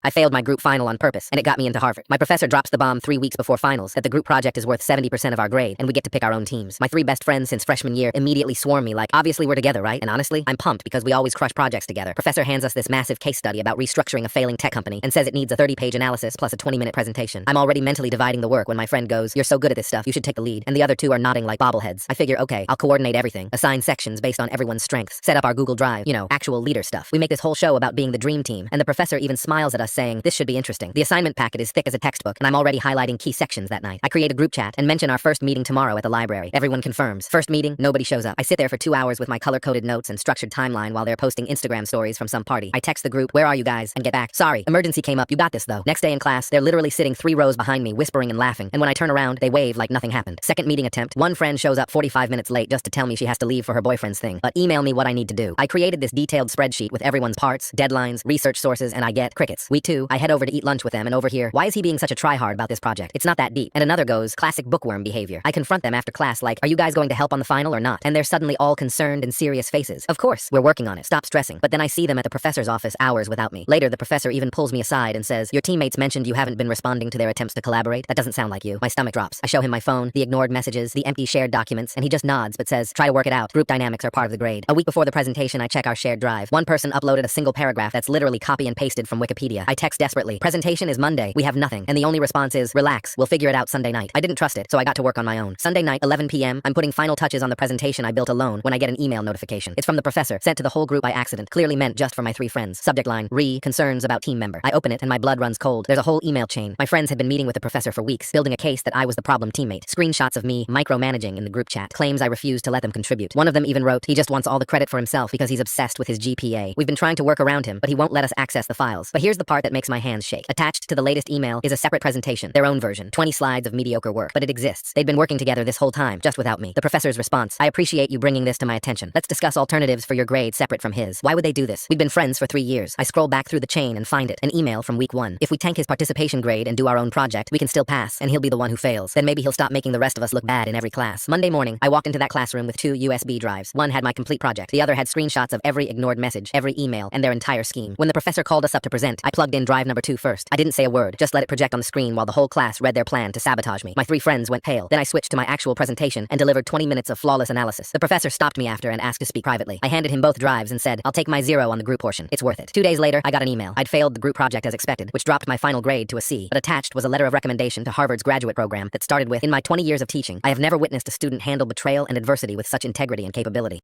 I failed my group final on purpose, and it got me into Harvard. My professor drops the bomb 3 weeks before finals that the group project is worth 70% of our grade, and we get to pick our own teams. My 3 best friends since freshman year immediately swarm me like, obviously we're together, right? And honestly, I'm pumped because we always crush projects together. Professor hands us this massive case study about restructuring a failing tech company and says it needs a 30-page analysis plus a 20-minute presentation. I'm already mentally dividing the work when my friend goes, "You're so good at this stuff, you should take the lead." And the other two are nodding like bobbleheads. I figure, okay, I'll coordinate everything, assign sections based on everyone's strengths, set up our Google Drive, actual leader stuff. We make this whole show about being the dream team, and the professor even smiles at us saying, this should be interesting. The assignment packet is thick as a textbook, and I'm already highlighting key sections that night. I create a group chat and mention our first meeting tomorrow at the library. Everyone confirms. First meeting, nobody shows up. I sit there for 2 hours with my color-coded notes and structured timeline while they're posting Instagram stories from some party. I text the group, "Where are you guys?" and get back, "Sorry, emergency came up, you got this though." Next day in class, they're literally sitting 3 rows behind me, whispering and laughing, and when I turn around, they wave like nothing happened. Second meeting attempt, one friend shows up 45 minutes late just to tell me she has to leave for her boyfriend's thing, but email me what I need to do. I created this detailed spreadsheet with everyone's parts, deadlines, research sources, and I get crickets. Week 2, I head over to eat lunch with them and overhear, "Why is he being such a tryhard about this project? It's not that deep." And another goes, "Classic bookworm behavior." I confront them after class like, "Are you guys going to help on the final or not?" And they're suddenly all concerned and serious faces. Of course, we're working on it. Stop stressing. But then I see them at the professor's office hours without me. Later, the professor even pulls me aside and says, "Your teammates mentioned you haven't been responding to their attempts to collaborate. That doesn't sound like you." My stomach drops. I show him my phone, the ignored messages, the empty shared documents, and he just nods but says, "Try to work it out. Group dynamics are part of the grade." A week before the presentation, I check our shared drive. One person uploaded a single paragraph that's literally copy and pasted from Wikipedia. I text desperately, "Presentation is Monday. We have nothing." And the only response is, "Relax. We'll figure it out Sunday night." I didn't trust it, so I got to work on my own. Sunday night, 11 p.m., I'm putting final touches on the presentation I built alone when I get an email notification. It's from the professor, sent to the whole group by accident, clearly meant just for my 3 friends. Subject line, concerns about team member. I open it and my blood runs cold. There's a whole email chain. My friends had been meeting with the professor for weeks, building a case that I was the problem teammate. Screenshots of me micromanaging in the group chat. Claims I refused to let them contribute. One of them even wrote, he just wants all the credit for himself because he's obsessed with his GPA. We've been trying to work around him, but he won't let us access the files. But here's the part that makes my hands shake. Attached to the latest email is a separate presentation, their own version, 20 slides of mediocre work, but it exists. They'd been working together this whole time, just without me. The professor's response, "I appreciate you bringing this to my attention. Let's discuss alternatives for your grade separate from his." Why would they do this? We've been friends for 3 years. I scroll back through the chain and find it, an email from week 1. If we tank his participation grade and do our own project, we can still pass, and he'll be the one who fails. Then maybe he'll stop making the rest of us look bad in every class. Monday morning, I walked into that classroom with 2 USB drives. One had my complete project. The other had screenshots of every ignored message, every email, and their entire scheme. When the professor called us up to present, I plugged in drive number 2 first. I didn't say a word, just let it project on the screen while the whole class read their plan to sabotage me. My 3 friends went pale. Then I switched to my actual presentation and delivered 20 minutes of flawless analysis. The professor stopped me after and asked to speak privately. I handed him both drives and said, "I'll take my 0 on the group portion. It's worth it." 2 days later, I got an email. I'd failed the group project as expected, which dropped my final grade to a C. But attached was a letter of recommendation to Harvard's graduate program that started with, "In my 20 years of teaching, I have never witnessed a student handle betrayal and adversity with such integrity and capability."